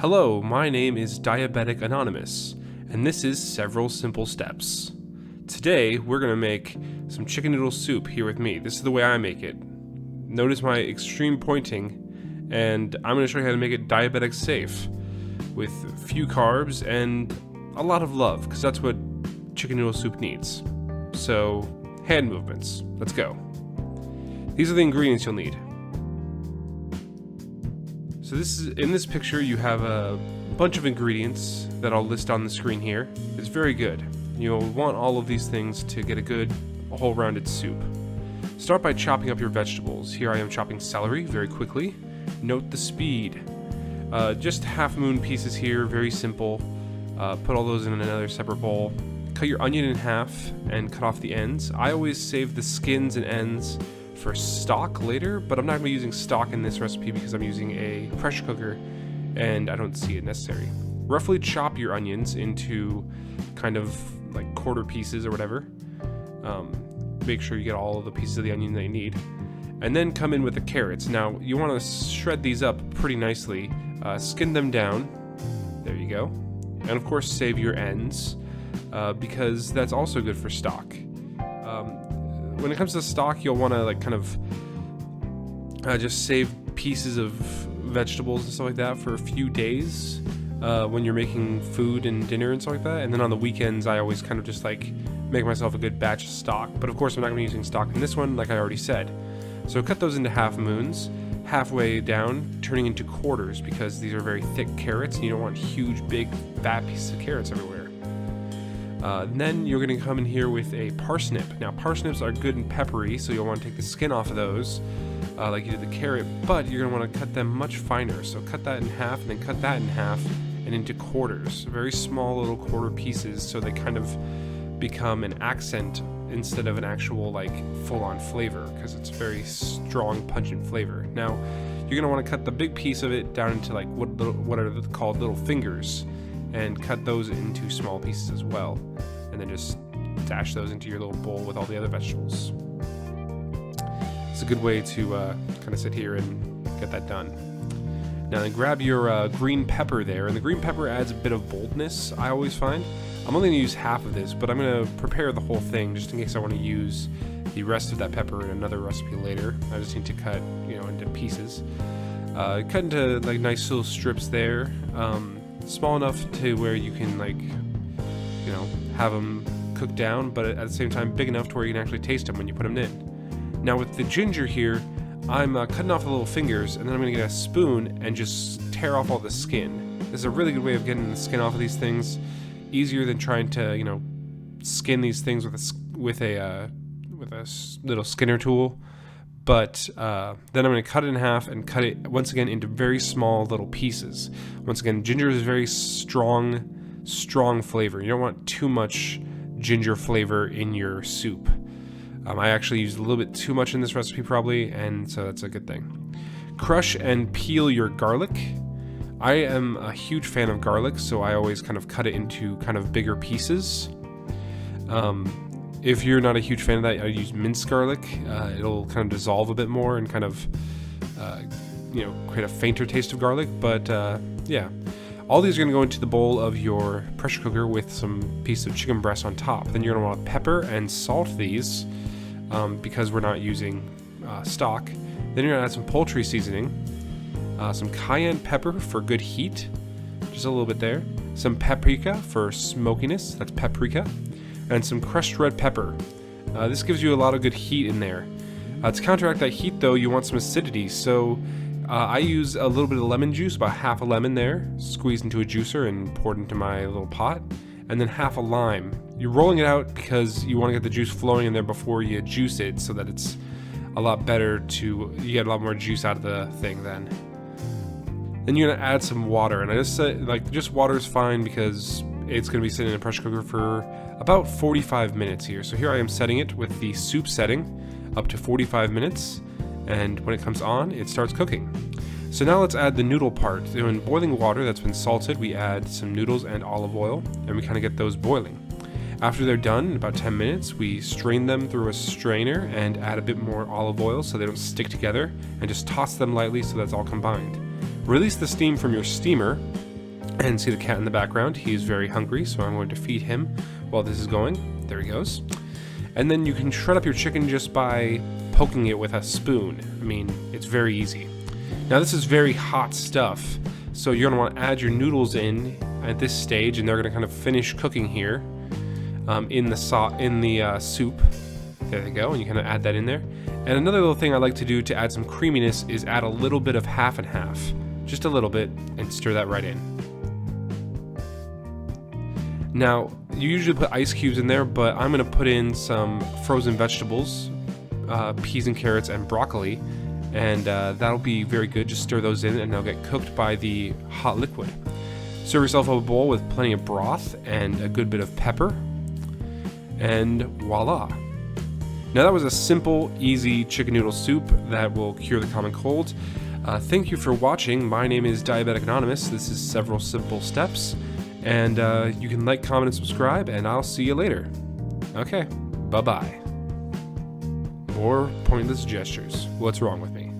Hello, my name is Diabetic Anonymous, and this is Several Simple Steps. Today, we're going to make some chicken noodle soup here with me. This is the way I make it. Notice my extreme pointing, and I'm going to show you how to make it diabetic safe, with few carbs and a lot of love, because that's what chicken noodle soup needs. So, hand movements. Let's go. These are the ingredients you'll need. So in this picture you have a bunch of ingredients that I'll list on the screen here. It's very good. You'll want all of these things to get a good whole-rounded soup. Start by chopping up your vegetables. Here I am chopping celery very quickly. Note the speed. Just half-moon pieces here, very simple. Put all those in another separate bowl. Cut your onion in half and cut off the ends. I always save the skins and ends for stock later, but I'm not going to be using stock in this recipe because I'm using a pressure cooker and I don't see it necessary. Roughly chop your onions into kind of like quarter pieces or whatever. Make sure you get all of the pieces of the onion that you need. And then come in with the carrots. Now, you want to shred these up pretty nicely. Skin them down. There you go. And of course, save your ends because that's also good for stock. When it comes to stock, you'll want to just save pieces of vegetables and stuff like that for a few days when you're making food and dinner and stuff like that. And then on the weekends, I always kind of just make myself a good batch of stock. But of course, I'm not going to be using stock in this one, like I already said. So cut those into half moons, halfway down, turning into quarters because these are very thick carrots and you don't want huge, big, fat pieces of carrots everywhere. Then you're going to come in here with a parsnip. Now, parsnips are good and peppery, so you'll want to take the skin off of those, like you did the carrot, but you're going to want to cut them much finer. So cut that in half, and then cut that in half, and into quarters. Very small little quarter pieces, so they kind of become an accent instead of an actual, full-on flavor, because it's very strong, pungent flavor. Now, you're going to want to cut the big piece of it down into, what are called little fingers, and cut those into small pieces as well, and then just dash those into your little bowl with all the other vegetables. It's a good way to kind of sit here and get that done. Now then grab your green pepper there, and the green pepper adds a bit of boldness, I always find. I'm only going to use half of this, but I'm going to prepare the whole thing just in case I want to use the rest of that pepper in another recipe later. I just need to cut, into pieces. Cut into nice little strips there. Small enough to where you can have them cooked down, but at the same time big enough to where you can actually taste them when you put them in. Now with the ginger here, I'm cutting off the little fingers, and then I'm going to get a spoon and just tear off all the skin. This is a really good way of getting the skin off of these things. Easier than trying to skin these things with a little skinner tool. But then I'm going to cut it in half and cut it once again into very small little pieces. Once again, ginger is very strong flavor. You don't want too much ginger flavor in your soup. I actually used a little bit too much in this recipe probably, and so that's a good thing. Crush and peel your garlic. I am a huge fan of garlic, so I always kind of cut it into kind of bigger pieces. If you're not a huge fan of that, I use minced garlic. It'll kind of dissolve a bit more and kind of, create a fainter taste of garlic. But yeah, all these are going to go into the bowl of your pressure cooker with some piece of chicken breast on top. Then you're going to want to pepper and salt these because we're not using stock. Then you're going to add some poultry seasoning, some cayenne pepper for good heat, just a little bit there. Some paprika for smokiness. That's paprika. And some crushed red pepper. This gives you a lot of good heat in there. To counteract that heat though, you want some acidity, so I use a little bit of lemon juice, about half a lemon there, squeezed into a juicer and poured into my little pot, and then half a lime. You're rolling it out because you want to get the juice flowing in there before you juice it, so that it's a lot better you get a lot more juice out of the thing then. Then you're going to add some water, and I just said, just water is fine because it's going to be sitting in a pressure cooker for about 45 minutes here. So here I am setting it with the soup setting up to 45 minutes, and when it comes on, it starts cooking. So now let's add the noodle part. So in boiling water that's been salted, we add some noodles and olive oil, and we kind of get those boiling. After they're done, in about 10 minutes, we strain them through a strainer and add a bit more olive oil so they don't stick together, and just toss them lightly so that's all combined. Release the steam from your steamer, And see the cat in the background. He's very hungry, so I'm going to feed him while this is going. There he goes. And then you can shred up your chicken just by poking it with a spoon. I mean, it's very easy. Now this is very hot stuff, so you're going to want to add your noodles in at this stage, and they're going to kind of finish cooking here in the soup. There they go, and you kind of add that in there. And another little thing I like to do to add some creaminess is add a little bit of half and half. Just a little bit, and stir that right in. Now, you usually put ice cubes in there, but I'm going to put in some frozen vegetables, peas and carrots and broccoli, and that'll be very good. Just stir those in and they'll get cooked by the hot liquid. Serve yourself a bowl with plenty of broth and a good bit of pepper, and voila. Now that was a simple, easy chicken noodle soup that will cure the common cold. Thank you for watching. My name is Diabetic Anonymous. This is several simple steps. And you can like, comment, and subscribe, and I'll see you later. Okay, bye-bye. More pointless gestures. What's wrong with me?